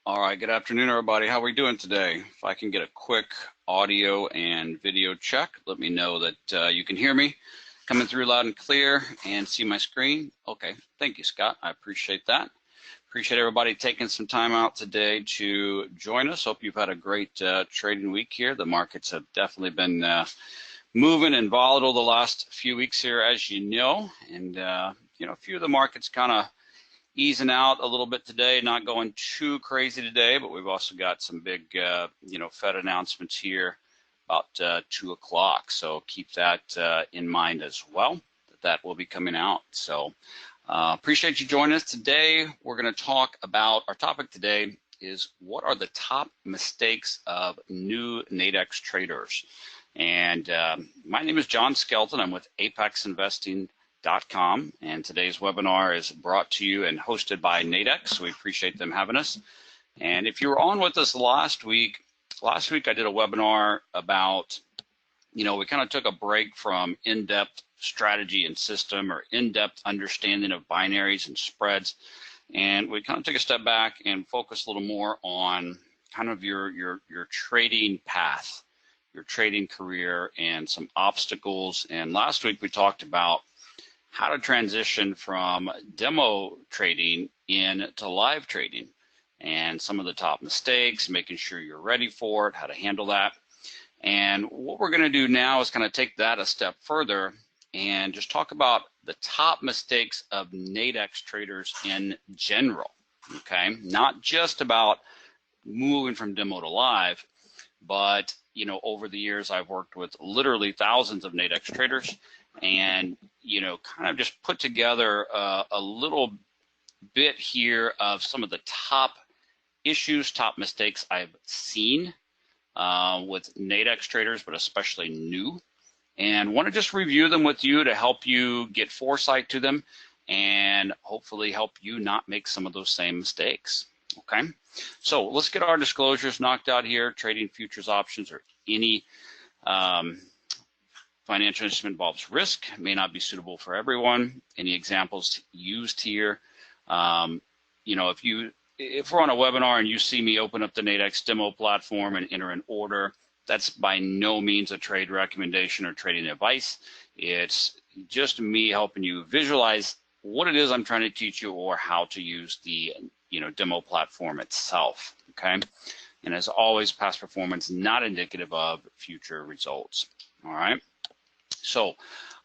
All right, good afternoon, everybody. How are we doing today? If I can get a quick audio and video check, let me know that you can hear me coming through loud and clear and see my screen. Okay, thank you, Scott. I appreciate that. Appreciate everybody taking some time out today to join us. Hope you've had a great trading week here. The markets have definitely been moving and volatile the last few weeks here, as you know, and a few of the markets kind of easing out a little bit today, not going too crazy today, but we've also got some big, Fed announcements here about 2 o'clock. So keep that in mind as well, that will be coming out. So appreciate you joining us today. We're going to talk about, our topic today is what are the top mistakes of new Nadex traders. And my name is John Skelton. I'm with ApexInvesting.com, and today's webinar is brought to you and hosted by Nadex. We appreciate them having us. And if you were on with us last week I did a webinar about, we kind of took a break from in-depth strategy and system or in-depth understanding of binaries and spreads, and we kind of took a step back and focused a little more on kind of your trading path, your trading career, and some obstacles. And last week we talked about how to transition from demo trading into live trading and some of the top mistakes, making sure you're ready for it, how to handle that. And what we're going to do now is kind of take that a step further and just talk about the top mistakes of Nadex traders in general, okay? Not just about moving from demo to live, but over the years I've worked with literally thousands of Nadex traders, and kind of just put together a little bit here of some of the top issues, top mistakes I've seen with Nadex traders, but especially new, and want to just review them with you to help you get foresight to them and hopefully help you not make some of those same mistakes. Okay, so let's get our disclosures knocked out here. Trading futures options or any financial instrument involves risk, may not be suitable for everyone. Any examples used here? If we're on a webinar and you see me open up the Nadex demo platform and enter an order, that's by no means a trade recommendation or trading advice. It's just me helping you visualize what it is I'm trying to teach you or how to use the demo platform itself. Okay, and as always, past performance not indicative of future results. All right. So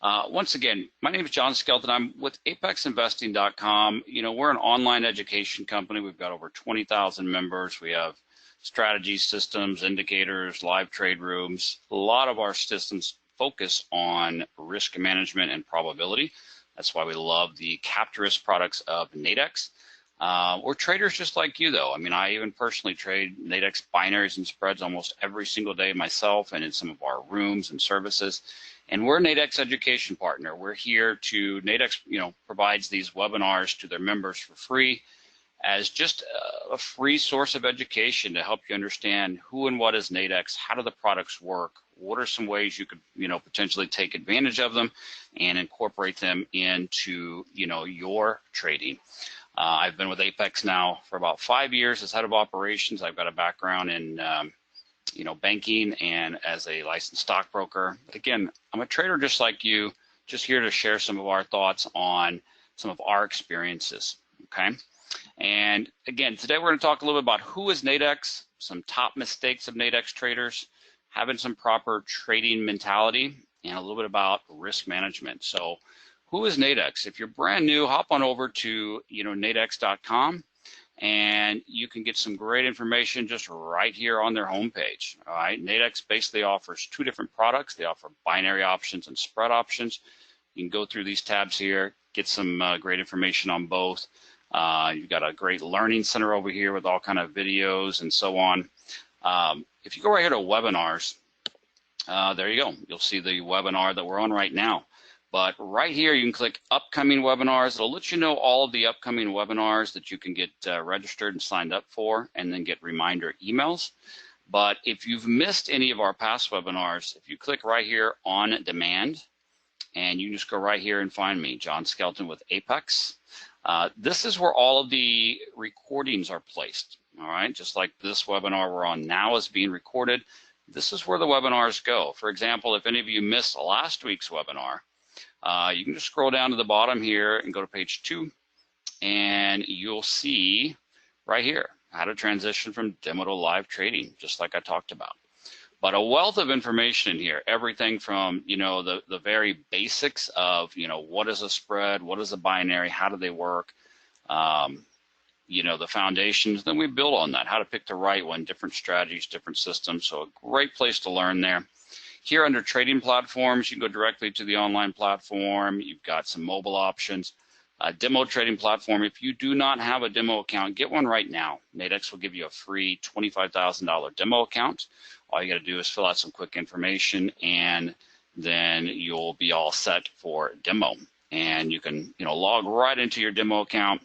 once again, my name is John Skelton. I'm with ApexInvesting.com. We're an online education company. We've got over 20,000 members. We have strategies, systems, indicators, live trade rooms. A lot of our systems focus on risk management and probability. That's why we love the capitalist products of Nadex. We're traders just like you, though. I mean, I even personally trade Nadex binaries and spreads almost every single day myself and in some of our rooms and services. And we're a Nadex education partner. We're here to, Nadex, provides these webinars to their members for free as just a free source of education to help you understand who and what is Nadex, how do the products work, what are some ways you could, potentially take advantage of them and incorporate them into, your trading. I've been with Apex now for about 5 years as head of operations. I've got a background in banking and as a licensed stockbroker. But again, I'm a trader just like you, just here to share some of our thoughts on some of our experiences, okay? And again, today we're going to talk a little bit about who is Nadex, some top mistakes of Nadex traders, having some proper trading mentality, and a little bit about risk management. So who is Nadex? If you're brand new, hop on over to Nadex.com. and you can get some great information just right here on their homepage. All right, Nadex basically offers two different products. They offer binary options and spread options. You can go through these tabs here, get some great information on both. You've got a great learning center over here with all kind of videos and so on. If you go right here to webinars, there you go. You'll see the webinar that we're on right now. But right here, you can click upcoming webinars. It'll let you know all of the upcoming webinars that you can get registered and signed up for, and then get reminder emails. But if you've missed any of our past webinars, if you click right here on demand, and you just go right here and find me, John Skelton with Apex. This is where all of the recordings are placed. All right, just like this webinar we're on now is being recorded, this is where the webinars go. For example, if any of you missed last week's webinar, you can just scroll down to the bottom here and go to page 2, and you'll see right here how to transition from demo to live trading, just like I talked about. But a wealth of information in here, everything from, you know, the very basics of, you know, what is a spread, what is a binary, how do they work, you know, the foundations. Then we build on that, how to pick the right one, different strategies, different systems. So a great place to learn there. Here under trading platforms, you can go directly to the online platform. You've got some mobile options. Demo trading platform, if you do not have a demo account, get one right now. Nadex will give you a free $25,000 demo account. All you got to do is fill out some quick information, and then you'll be all set for demo. And you can, you know, log right into your demo account.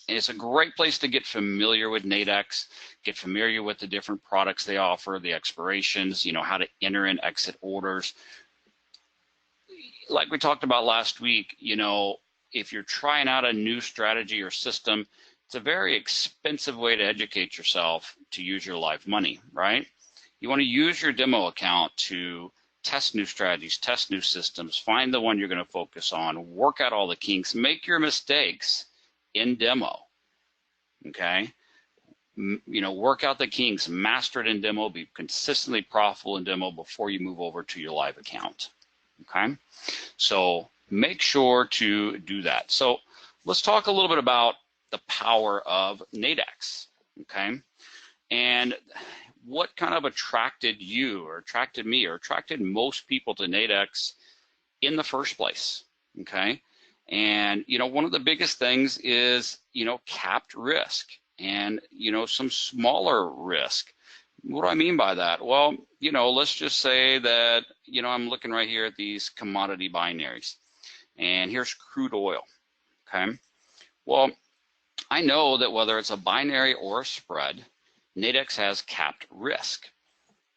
And it's a great place to get familiar with Nadex, get familiar with the different products they offer, the expirations, you know, how to enter and exit orders. Like we talked about last week, you know, if you're trying out a new strategy or system, it's a very expensive way to educate yourself to use your live money, right? You want to use your demo account to test new strategies, test new systems, find the one you're going to focus on, work out all the kinks, make your mistakes in demo, okay? You know, work out the kinks, master it in demo, be consistently profitable in demo before you move over to your live account, okay? So make sure to do that. So let's talk a little bit about the power of Nadex, okay? And what kind of attracted you or attracted me or attracted most people to Nadex in the first place, okay? And, you know, one of the biggest things is, you know, capped risk and, you know, some smaller risk. What do I mean by that? Well, you know, let's just say that, you know, I'm looking right here at these commodity binaries, and here's crude oil, okay? Well, I know that whether it's a binary or a spread, Nadex has capped risk.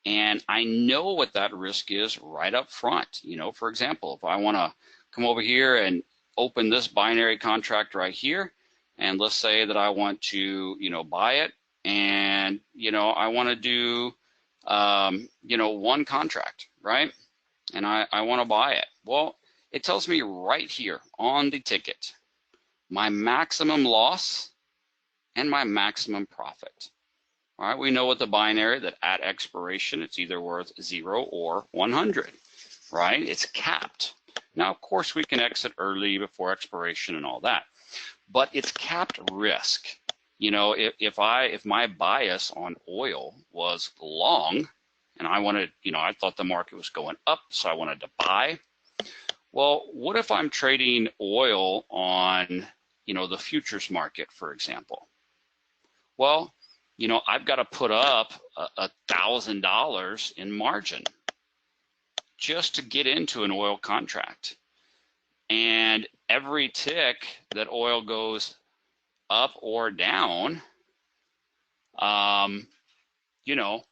And I know what that risk is right up front. You know, for example, if I want to come over here and open this binary contract right here, and let's say that I want to, you know, buy it, and, you know, I want to do, you know, one contract, right? And I want to buy it. Well, it tells me right here on the ticket, my maximum loss and my maximum profit. All right, we know with the binary that at expiration, it's either worth 0 or 100, right? It's capped. Now, of course, we can exit early before expiration and all that, but it's capped risk. You know, if my bias on oil was long and I wanted, you know, I thought the market was going up, so I wanted to buy. Well, what if I'm trading oil on, you know, the futures market, for example? Well, you know, I've got to put up $1,000 in margin just to get into an oil contract. And every tick that oil goes up or down, you know,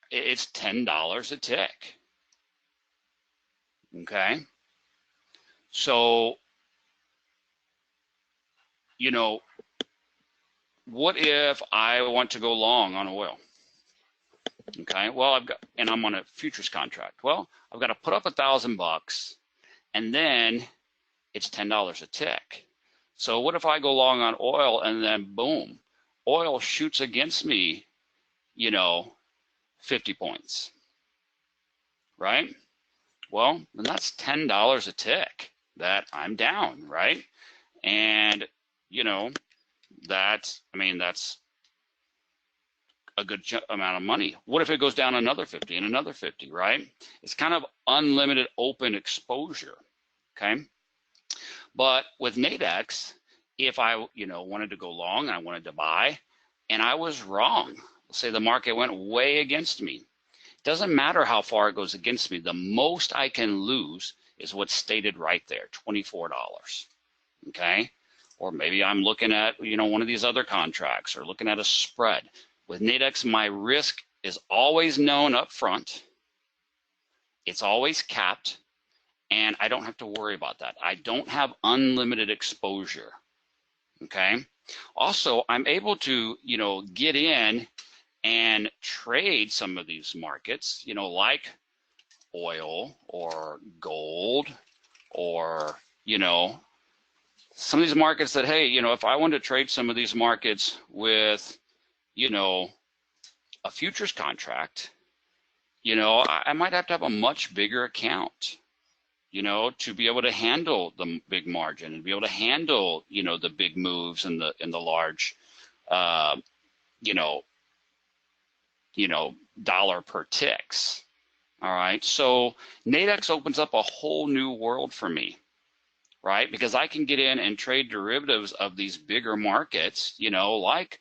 it's $10 a tick, okay? So, you know, what if I want to go long on oil? Okay, well, I'm on a futures contract. Well, I've got to put up $1,000 and then it's $10 a tick. So what if I go long on oil and then boom, oil shoots against me, you know, 50 points, right? Well, then that's $10 a tick that I'm down, right? And, you know, that's a good amount of money. What if it goes down another 50 and another 50, right? It's kind of unlimited open exposure, okay? But with Nadex, if I, you know, wanted to go long and I wanted to buy and I was wrong, let's say the market went way against me, it doesn't matter how far it goes against me, the most I can lose is what's stated right there, $24, okay? Or maybe I'm looking at, you know, one of these other contracts or looking at a spread. With Nadex, my risk is always known up front. It's always capped, and I don't have to worry about that. I don't have unlimited exposure, okay? Also, I'm able to, get in and trade some of these markets, like oil or gold or, some of these markets that, hey, if I want to trade some of these markets with, a futures contract, I might have to have a much bigger account, to be able to handle the big margin and be able to handle, the big moves and the large, you know, dollar per ticks. All right. So Nadex opens up a whole new world for me, right? Because I can get in and trade derivatives of these bigger markets, like,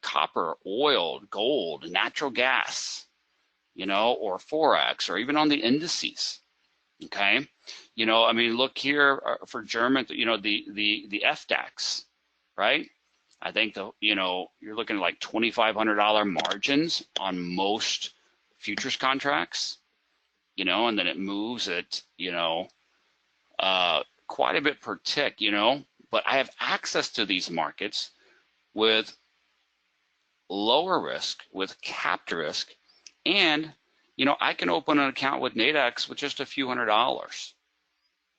copper, oil, gold, natural gas, or forex, or even on the indices. Okay. I mean, look here for German, the FDAX, right? I think you're looking at like $2,500 margins on most futures contracts, and then it moves at, quite a bit per tick, but I have access to these markets with lower risk, with capped risk, and, I can open an account with Nadex with just a few $100s.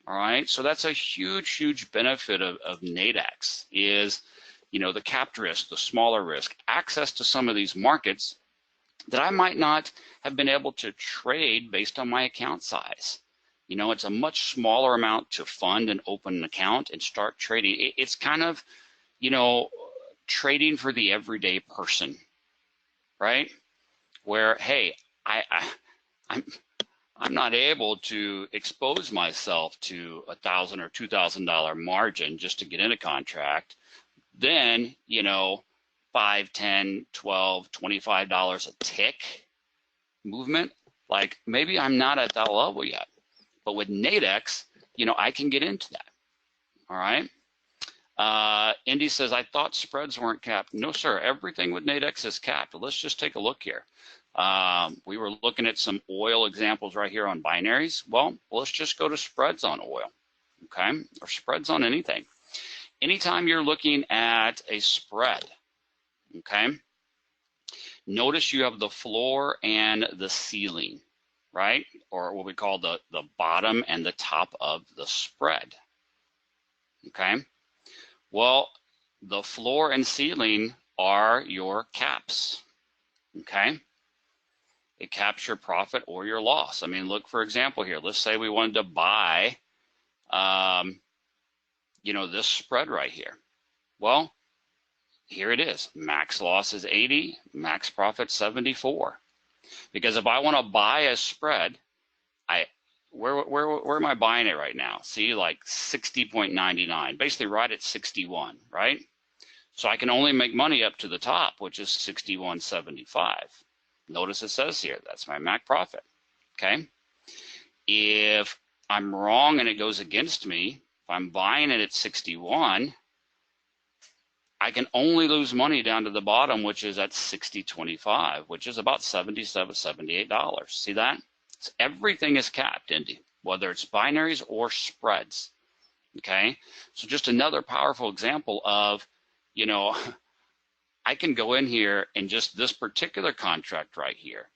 All right, so that's a huge, huge benefit of Nadex is, the capped risk, the smaller risk, access to some of these markets that I might not have been able to trade based on my account size. It's a much smaller amount to fund and open an account and start trading. It's kind of, trading for the everyday person, right? Where, hey, I'm not able to expose myself to $1,000 or $2,000 margin just to get in a contract. Then, $5, $10, $12, $25 a tick movement. Like maybe I'm not at that level yet, but with Nadex, I can get into that. All right. Indy says, I thought spreads weren't capped. No, sir. Everything with Nadex is capped. Let's just take a look here. We were looking at some oil examples right here on binaries. Well, let's just go to spreads on oil, okay, or spreads on anything. Anytime you're looking at a spread, okay, notice you have the floor and the ceiling, right, or what we call the bottom and the top of the spread, okay. Well, the floor and ceiling are your caps, okay. It caps your profit or your loss. I mean, look, for example here, let's say we wanted to buy, this spread right here. Well, here it is. Max loss is 80, max profit 74. Because if I want to buy a spread, where am I buying it right now? See, like 60.99, basically right at 61, right? So I can only make money up to the top, which is 61.75. Notice it says here, that's my max profit, okay? If I'm wrong and it goes against me, if I'm buying it at 61, I can only lose money down to the bottom, which is at 60.25, which is about $77, $78. See that? So everything is capped, Indy, whether it's binaries or spreads, okay? So just another powerful example of, I can go in here and just this particular contract right here.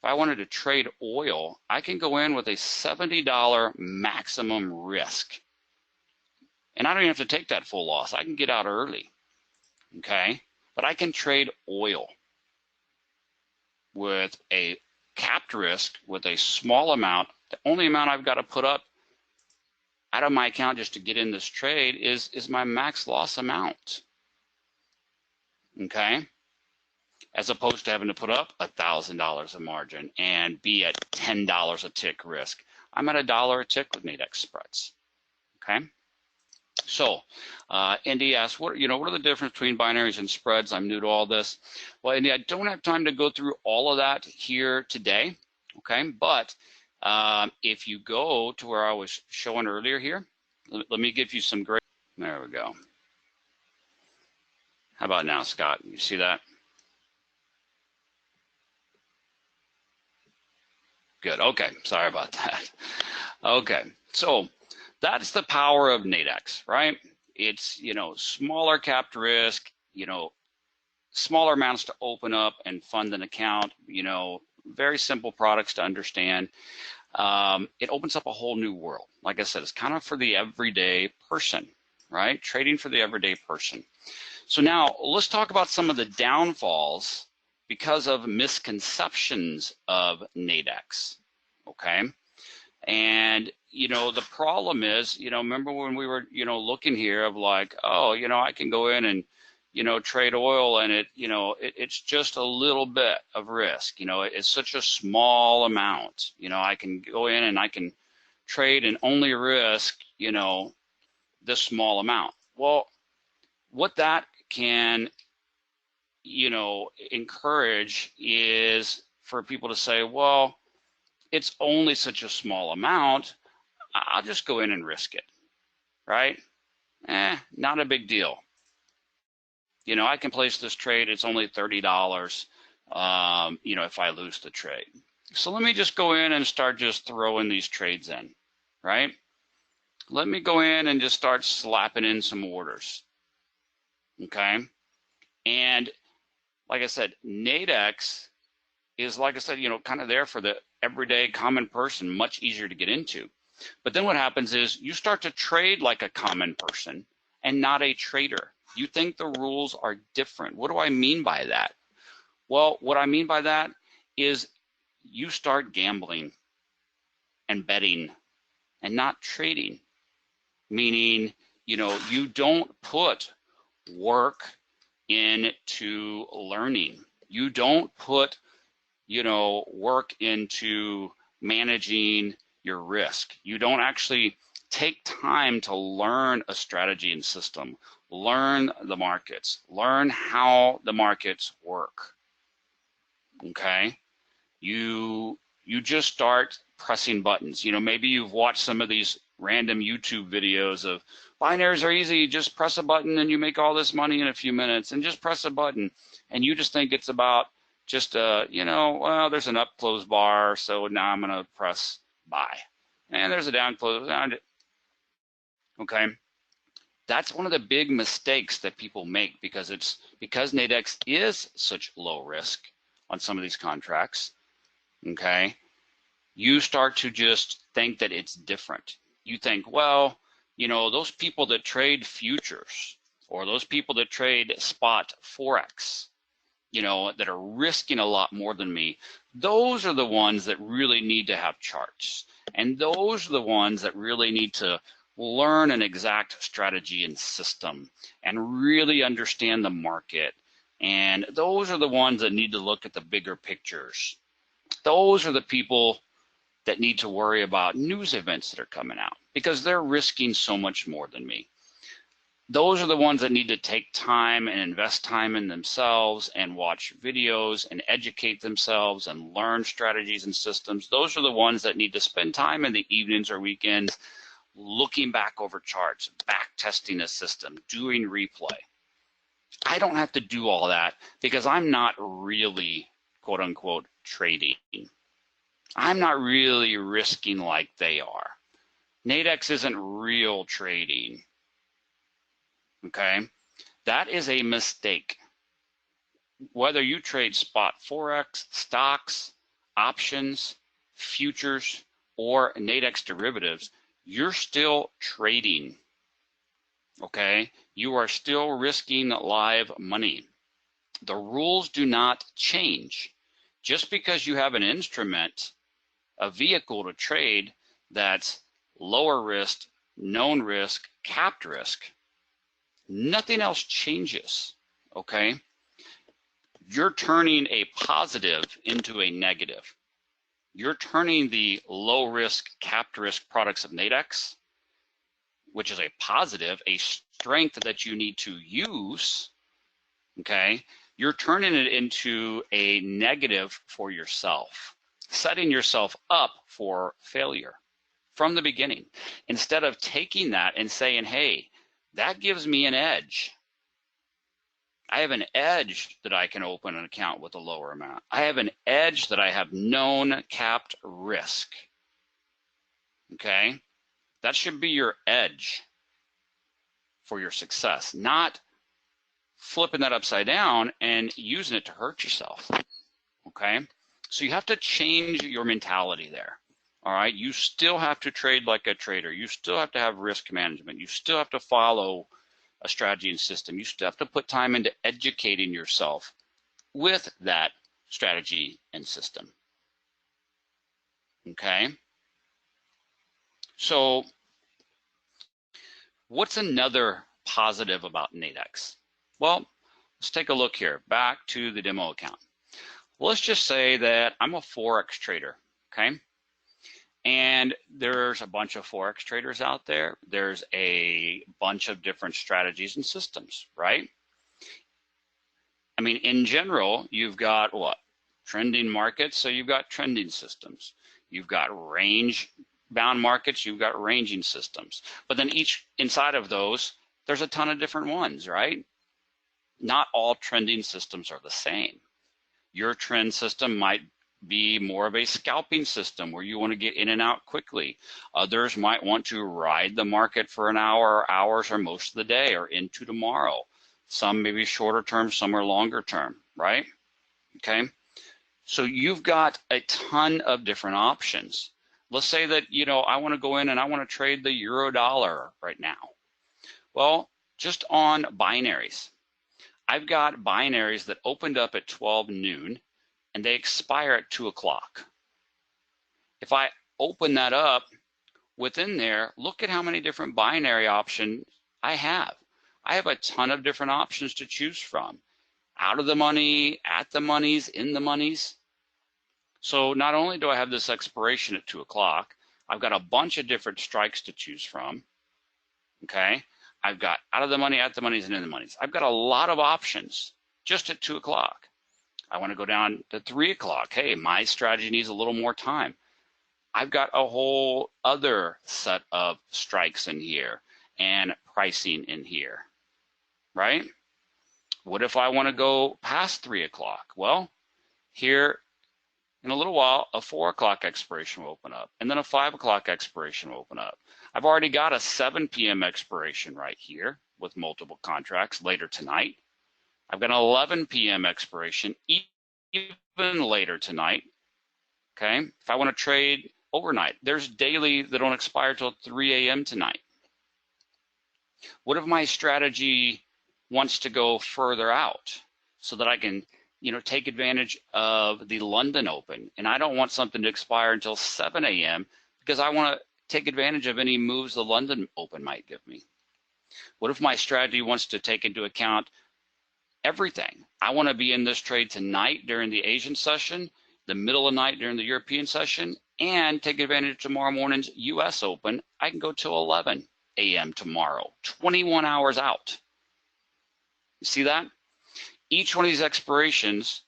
If I wanted to trade oil, I can go in with a $70 maximum risk. And I don't even have to take that full loss. I can get out early, okay? But I can trade oil with a capped risk with a small amount. The only amount I've got to put up out of my account just to get in this trade is my max loss amount, okay? As opposed to having to put up $1,000 a margin and be at $10 a tick risk. I'm at $1 a tick with Nadex spreads, okay? So, Indy asks, what are the difference between binaries and spreads? I'm new to all this. Well, Indy, I don't have time to go through all of that here today, okay? But if you go to where I was showing earlier here, let me give you some great, there we go. How about now, Scott? You see that? Good, okay, sorry about that. Okay, so that's the power of Nadex, right? It's, smaller capped risk, smaller amounts to open up and fund an account, very simple products to understand. It opens up a whole new world. Like I said, it's kind of for the everyday person, right? Trading for the everyday person. So now let's talk about some of the downfalls because of misconceptions of Nadex, okay? And, the problem is, remember when we were, looking here of like, oh, I can go in and, trade oil and it's just a little bit of risk. It's such a small amount. I can go in and I can trade and only risk, this small amount. Well, what that can, encourage is for people to say, well, it's only such a small amount, I'll just go in and risk it, right? Not a big deal. I can place this trade, it's only $30, if I lose the trade. So let me just go in and start just throwing these trades in, right? Let me go in and just start slapping in some orders, okay? And like I said, Nadex is, like I said, kind of there for the everyday common person, much easier to get into. But then what happens is you start to trade like a common person and not a trader. You think the rules are different. What do I mean by that? Well, what I mean by that is you start gambling and betting and not trading, meaning, you don't put work into learning. You don't put, work into managing your risk. You don't actually take time to learn a strategy and system, learn the markets, learn how the markets work, okay? You just start pressing buttons. Maybe you've watched some of these random YouTube videos of binaries are easy, just press a button and you make all this money in a few minutes, and just press a button, and you just think it's about just well, there's an up close bar, so now I'm gonna press buy, and there's a down close, okay? That's one of the big mistakes that people make because Nadex is such low risk on some of these contracts, okay? You start to just think that it's different. You think, well, those people that trade futures or those people that trade spot forex, that are risking a lot more than me, those are the ones that really need to have charts. And those are the ones that really need to learn an exact strategy and system and really understand the market. And those are the ones that need to look at the bigger pictures. Those are the people that need to worry about news events that are coming out because they're risking so much more than me. Those are the ones that need to take time and invest time in themselves and watch videos and educate themselves and learn strategies and systems. Those are the ones that need to spend time in the evenings or weekends looking back over charts, back testing a system, doing replay. I don't have to do all that because I'm not really, quote unquote, trading. I'm not really risking like they are. Nadex isn't real trading, okay? That is a mistake. Whether you trade spot forex, stocks, options, futures, or Nadex derivatives, you're still trading, okay? You are still risking live money. The rules do not change. Just because you have an instrument, a vehicle to trade that's lower risk, known risk, capped risk, nothing else changes, okay? You're turning a positive into a negative. You're turning the low risk, capped risk products of Nadex, which is a positive, a strength that you need to use, okay? You're turning it into a negative for yourself, setting yourself up for failure from the beginning. Instead of taking that and saying, hey, that gives me an edge. I have an edge that I can open an account with a lower amount. I have an edge that I have known capped risk, okay? That should be your edge. for your success, not flipping that upside down and using it to hurt yourself, okay? So you have to change your mentality there, all right? You still have to trade like a trader. You still have to have risk management. You still have to follow a strategy and system. You still have to put time into educating yourself with that strategy and system, okay? So what's another positive about Nadex? Well, let's take a look here, back to the demo account. Let's just say that I'm a forex trader, okay? And there's a bunch of forex traders out there. There's a bunch of different strategies and systems, right? I mean, in general, you've got what? Trending markets, so you've got trending systems. You've got range-bound markets, you've got ranging systems. But then each inside of those, there's a ton of different ones, right? Not all trending systems are the same. Your trend system might be more of a scalping system where you want to get in and out quickly. Others might want to ride the market for an hour or hours or most of the day or into tomorrow. Some may be shorter term, some are longer term, right? Okay. So you've got a ton of different options. Let's say that, you know, I want to go in and I want to trade the euro dollar right now. Well, just on binaries. I've got binaries that opened up at 12 noon and they expire at 2 o'clock. If I open that up within there, look at how many different binary options I have. I have a ton of different options to choose from. Out of the money, at the monies, in the monies. So not only do I have this expiration at 2 o'clock, I've got a bunch of different strikes to choose from, okay? I've got out of the money, at the monies, and in the monies. I've got a lot of options just at 2 o'clock. I want to go down to 3 o'clock. Hey, my strategy needs a little more time. I've got a whole other set of strikes in here and pricing in here, right? What if I want to go past 3 o'clock? Well, here in a little while, a 4 o'clock expiration will open up, and then a 5 o'clock expiration will open up. I've already got a 7 p.m. expiration right here with multiple contracts later tonight. I've got an 11 p.m. expiration even later tonight, okay? If I want to trade overnight, there's daily that don't expire till 3 a.m. tonight. What if my strategy wants to go further out so that I can, you know, take advantage of the London Open, and I don't want something to expire until 7 a.m. because I want to take advantage of any moves the London Open might give me? What if my strategy wants to take into account everything? I want to be in this trade tonight during the Asian session, the middle of the night during the European session, and take advantage of tomorrow morning's US Open. I can go till 11 a.m. tomorrow, 21 hours out. You see that? Each one of these expirations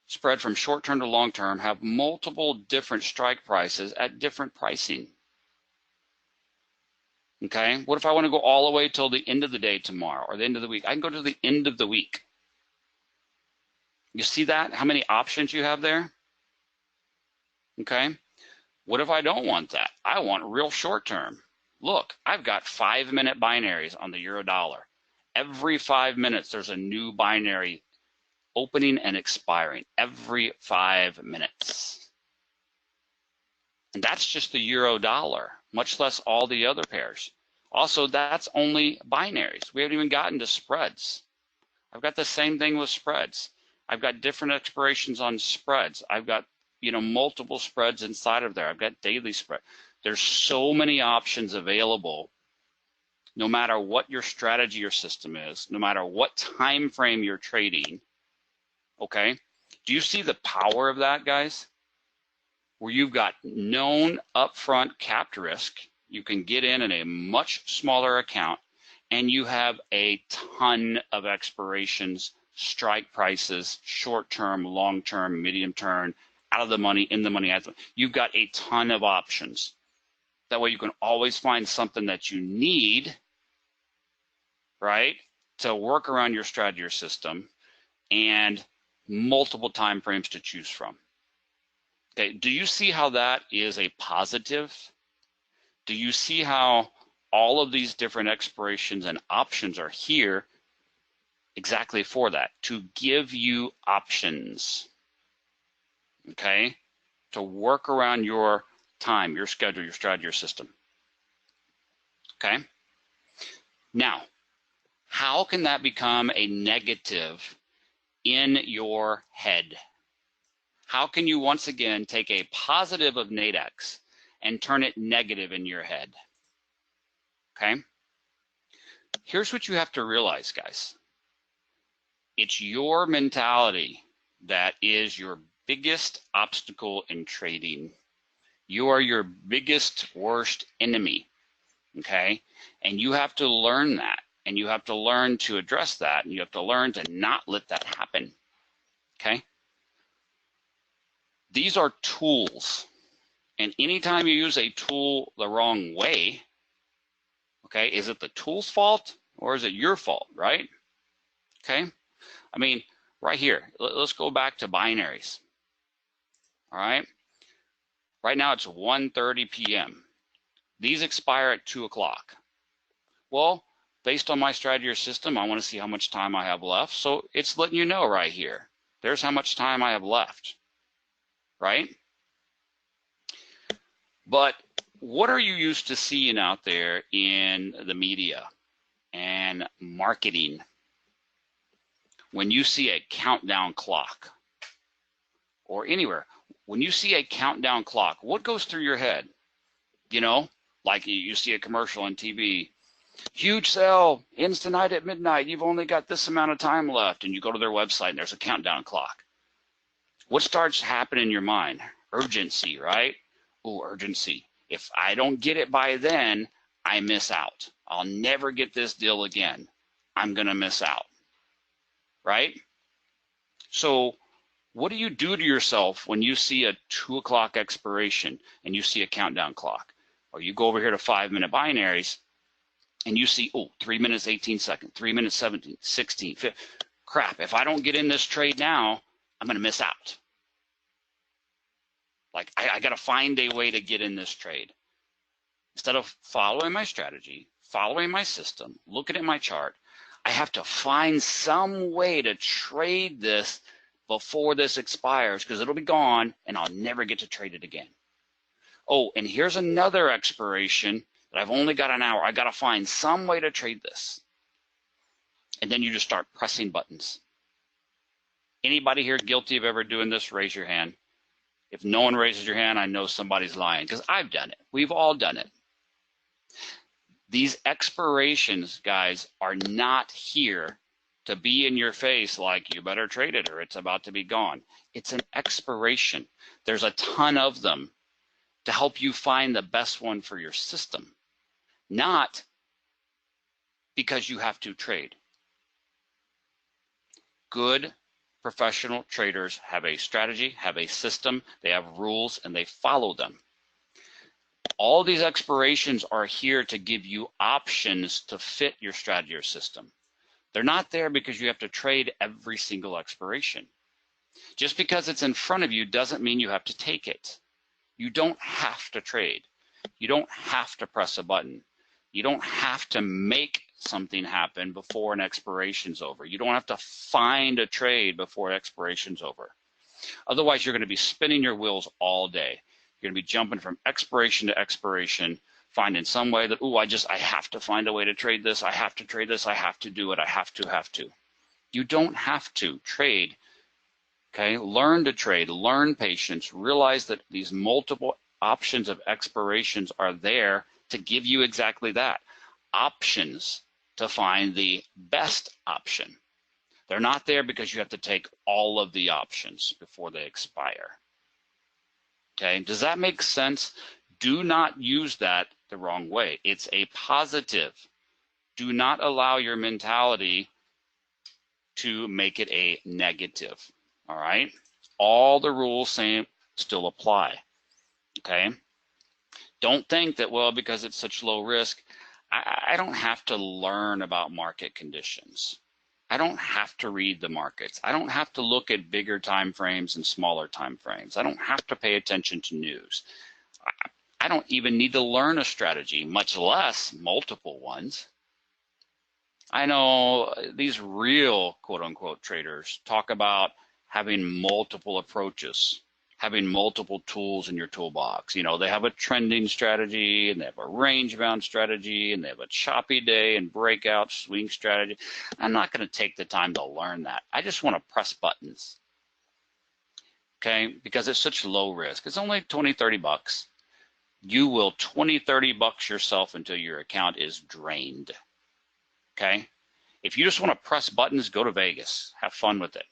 spread from short-term to long-term have multiple different strike prices at different pricing. Okay, what if I want to go all the way till the end of the day tomorrow or the end of the week? I can go to the end of the week. You see that? How many options you have there? Okay, what if I don't want that? I want real short-term. Look, I've got 5-minute binaries on the euro dollar. Every 5 minutes, there's a new binary opening and expiring every 5 minutes. And that's just the euro dollar, much less all the other pairs. Also, that's only binaries. We haven't even gotten to spreads. I've got the same thing with spreads. I've got different expirations on spreads. I've got, you know, multiple spreads inside of there. I've got daily spread. There's so many options available. No matter what your strategy or system is, no matter what time frame you're trading, okay? Do you see the power of that, guys? Where you've got known upfront capped risk, you can get in a much smaller account, and you have a ton of expirations, strike prices, short-term, long-term, medium-term, out of the money, in the money. You've got a ton of options. That way you can always find something that you need, right, to work around your strategy or system, and multiple time frames to choose from. Okay, do you see how that is a positive? Do you see how all of these different expirations and options are here exactly for that, to give you options, okay? To work around your time, your schedule, your strategy, your system, okay? Now, how can that become a negative in your head? How can you once again take a positive of Nadex and turn it negative in your head? Okay? Here's what you have to realize, guys. It's your mentality that is your biggest obstacle in trading. You are your biggest, worst enemy, okay? And you have to learn that, and you have to learn to address that, and you have to learn to not let that happen, okay? These are tools, and anytime you use a tool the wrong way, okay, is it the tool's fault or is it your fault, right? Okay, I mean, right here, let's go back to binaries, all right? Right now it's 1:30 p.m. These expire at 2 o'clock. Well, based on my strategy or system, I want to see how much time I have left, so it's letting you know right here. There's how much time I have left, right? But what are you used to seeing out there in the media and marketing when you see a countdown clock or anywhere? When you see a countdown clock, what goes through your head? You know, like you see a commercial on TV, huge sale, ends tonight at midnight, you've only got this amount of time left, and you go to their website and there's a countdown clock. What starts happening in your mind? Urgency, right? Oh, urgency. If I don't get it by then, I miss out. I'll never get this deal again. I'm going to miss out, right? So what do you do to yourself when you see a 2 o'clock expiration and you see a countdown clock? Or you go over here to 5-minute binaries and you see, oh, 3 minutes, 18 seconds, 3 minutes, 17, 16, 15. Crap, if I don't get in this trade now, I'm going to miss out. Like, I got to find a way to get in this trade. Instead of following my strategy, following my system, looking at my chart, I have to find some way to trade this before this expires, because it'll be gone and I'll never get to trade it again. Oh, and here's another expiration that I've only got an hour. I got to find some way to trade this. And then you just start pressing buttons. Anybody here guilty of ever doing this? Raise your hand. If no one raises your hand, I know somebody's lying, because I've done it. We've all done it. These expirations, guys, are not here to be in your face like you better trade it or it's about to be gone. It's an expiration. There's a ton of them to help you find the best one for your system, not because you have to trade. Good professional traders have a strategy, have a system, they have rules, and they follow them. All these expirations are here to give you options to fit your strategy or system. They're not there because you have to trade every single expiration. Just because it's in front of you doesn't mean you have to take it. You don't have to trade. You don't have to press a button. You don't have to make something happen before an expiration's over. You don't have to find a trade before expiration's over. Otherwise, you're going to be spinning your wheels all day. You're going to be jumping from expiration to expiration, finding some way that, oh, I have to find a way to trade this. I have to trade this. I have to do it. I have to. You don't have to trade. Okay, learn to trade, learn patience, realize that these multiple options of expirations are there to give you exactly that. Options to find the best option. They're not there because you have to take all of the options before they expire. Okay, does that make sense? Do not use that the wrong way. It's a positive. Do not allow your mentality to make it a negative. All right, all the rules still apply. Okay, don't think that, well, because it's such low risk, I don't have to learn about market conditions. I don't have to read the markets. I don't have to look at bigger time frames and smaller time frames. I don't have to pay attention to news. I don't even need to learn a strategy, much less multiple ones. I know these real quote unquote traders talk about having multiple approaches, having multiple tools in your toolbox. You know, they have a trending strategy, and they have a range bound strategy, and they have a choppy day and breakout swing strategy. I'm not going to take the time to learn that. I just want to press buttons, okay? Because it's such low risk. It's only 20, 30 bucks. You will 20, 30 bucks yourself until your account is drained, okay? If you just want to press buttons, go to Vegas. Have fun with it.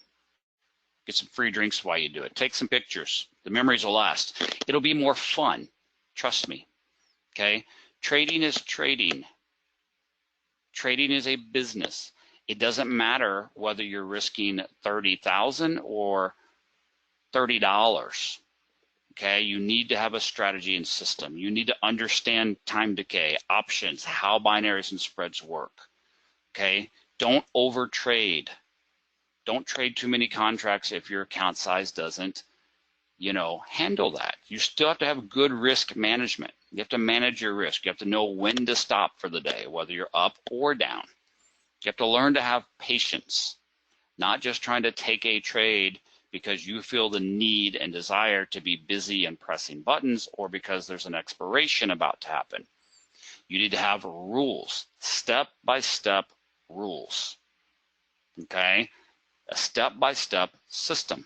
Get some free drinks while you do it. Take some pictures. The memories will last. It'll be more fun. Trust me. Okay? Trading is trading. Trading is a business. It doesn't matter whether you're risking $30,000 or $30. Okay? You need to have a strategy and system. You need to understand time decay, options, how binaries and spreads work. Okay? Don't over trade. Don't trade too many contracts if your account size doesn't, you know, handle that. You still have to have good risk management. You have to manage your risk. You have to know when to stop for the day, whether you're up or down. You have to learn to have patience, not just trying to take a trade because you feel the need and desire to be busy and pressing buttons, or because there's an expiration about to happen. You need to have rules, step-by-step rules, okay? A step-by-step system,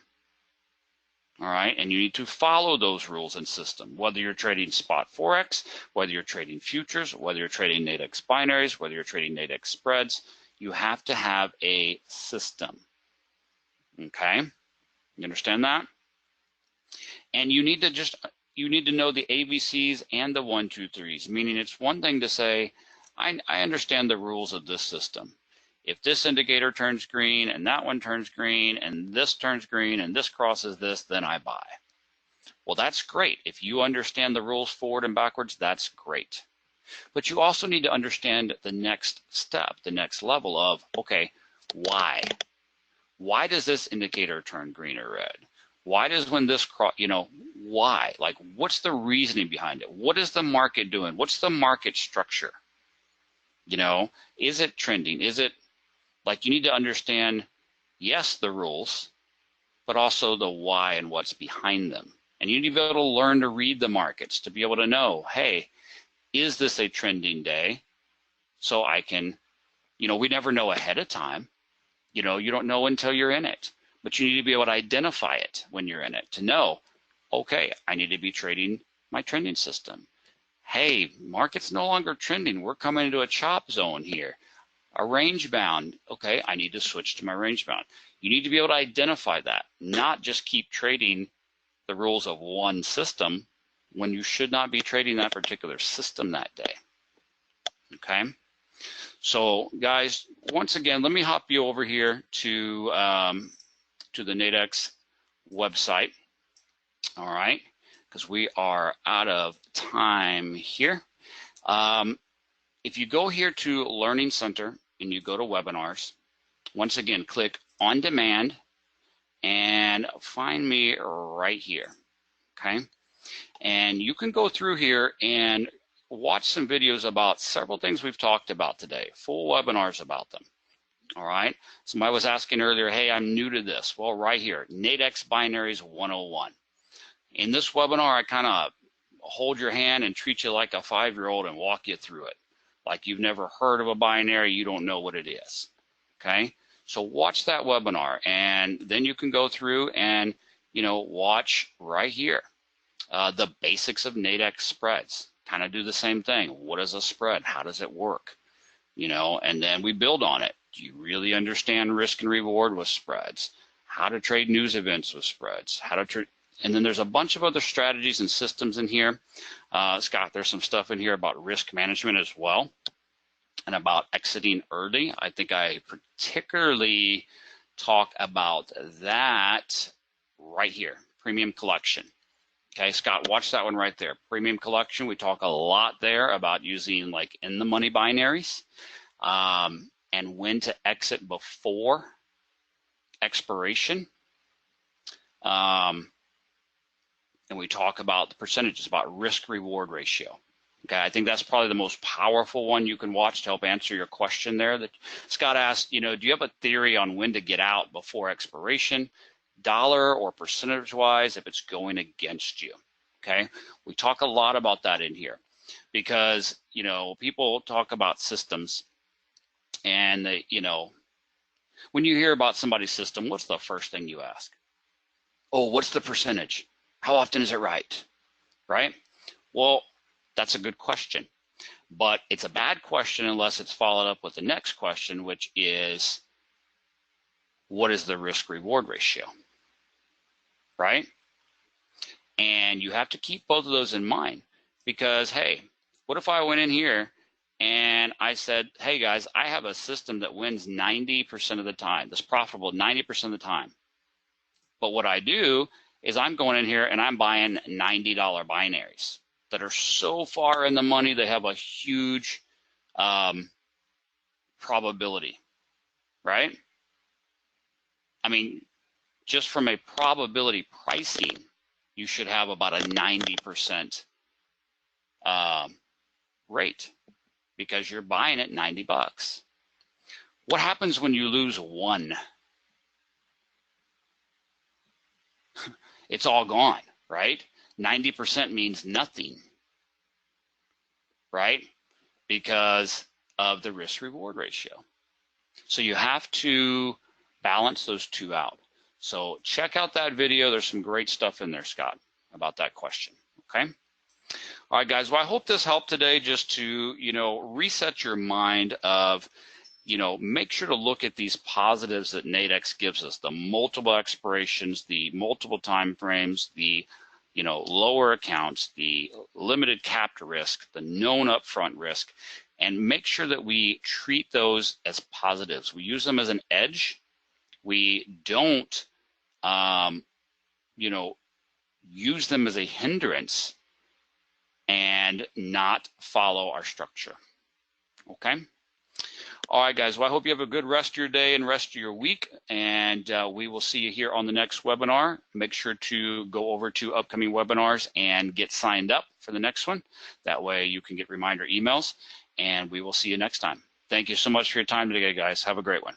all right? And you need to follow those rules and system, whether you're trading spot forex, whether you're trading futures, whether you're trading Nadex binaries, whether you're trading Nadex spreads. You have to have a system, okay? You understand that? And you need to know the ABCs and the 1, 2, 3s, meaning it's one thing to say, I understand the rules of this system. If this indicator turns green and that one turns green and this turns green and this crosses this, then I buy. Well, that's great. If you understand the rules forward and backwards, that's great. But you also need to understand the next step, the next level of, okay, why? Why does this indicator turn green or red? Why does when this cross, you know, why? Like, what's the reasoning behind it? What is the market doing? What's the market structure? You know, is it trending? Is it, like, you need to understand, yes, the rules, but also the why and what's behind them. And you need to be able to learn to read the markets to be able to know, hey, is this a trending day? So I can, you know, we never know ahead of time. You know, you don't know until you're in it, but you need to be able to identify it when you're in it to know, okay, I need to be trading my trending system. Hey, market's no longer trending. We're coming into a chop zone here. A range bound, okay, I need to switch to my range bound. You need to be able to identify that, not just keep trading the rules of one system when you should not be trading that particular system that day, okay? So guys, once again, let me hop you over here to the Nadex website, all right? Because we are out of time here. If you go here to Learning Center and you go to webinars, once again, click on demand and find me right here, okay? And you can go through here and watch some videos about several things we've talked about today, full webinars about them, all right? Somebody was asking earlier, hey, I'm new to this. Well, right here, Nadex Binaries 101. In this webinar, I kind of hold your hand and treat you like a 5-year-old and walk you through it. Like you've never heard of a binary, you don't know what it is, okay? So watch that webinar, and then you can go through and, you know, watch right here, the basics of Nadex spreads. Kind of do the same thing. What is a spread? How does it work? You know, and then we build on it. Do you really understand risk and reward with spreads? How to trade news events with spreads? How to trade, and then there's a bunch of other strategies and systems in here. Scott, there's some stuff in here about risk management as well, and about exiting early. I think I particularly talk about that right here, premium collection. Okay, Scott, watch that one right there. Premium collection, we talk a lot there about using like in the money binaries and when to exit before expiration. And and we talk about the percentages, about risk-reward ratio. Okay, I think that's probably the most powerful one you can watch to help answer your question there. That Scott asked, do you have a theory on when to get out before expiration, dollar or percentage-wise, if it's going against you? Okay, we talk a lot about that in here because, people talk about systems and they, when you hear about somebody's system, what's the first thing you ask? Oh, what's the percentage? How often is it right? Right? Well, that's a good question, but it's a bad question unless it's followed up with the next question, which is, what is the risk-reward ratio? Right? And you have to keep both of those in mind because, hey, what if I went in here and I said, hey guys, I have a system that wins 90% of the time, that's profitable 90% of the time. But what I do is I'm going in here and I'm buying $90 binaries that are so far in the money, they have a huge probability, right? I mean, just from a probability pricing, you should have about a 90% rate because you're buying it 90 bucks. What happens when you lose one? It's all gone, right? 90% means nothing, right? Because of the risk-reward ratio. So you have to balance those two out. So check out that video. There's some great stuff in there, Scott, about that question, okay? All right, guys, well, I hope this helped today just to, reset your mind of, make sure to look at these positives that Nadex gives us, the multiple expirations, the multiple time frames, the, lower accounts, the limited capped risk, the known upfront risk, and make sure that we treat those as positives. We use them as an edge. We don't, use them as a hindrance and not follow our structure, okay? All right, guys, well, I hope you have a good rest of your day and rest of your week, and we will see you here on the next webinar. Make sure to go over to upcoming webinars and get signed up for the next one. That way you can get reminder emails, and we will see you next time. Thank you so much for your time today, guys. Have a great one.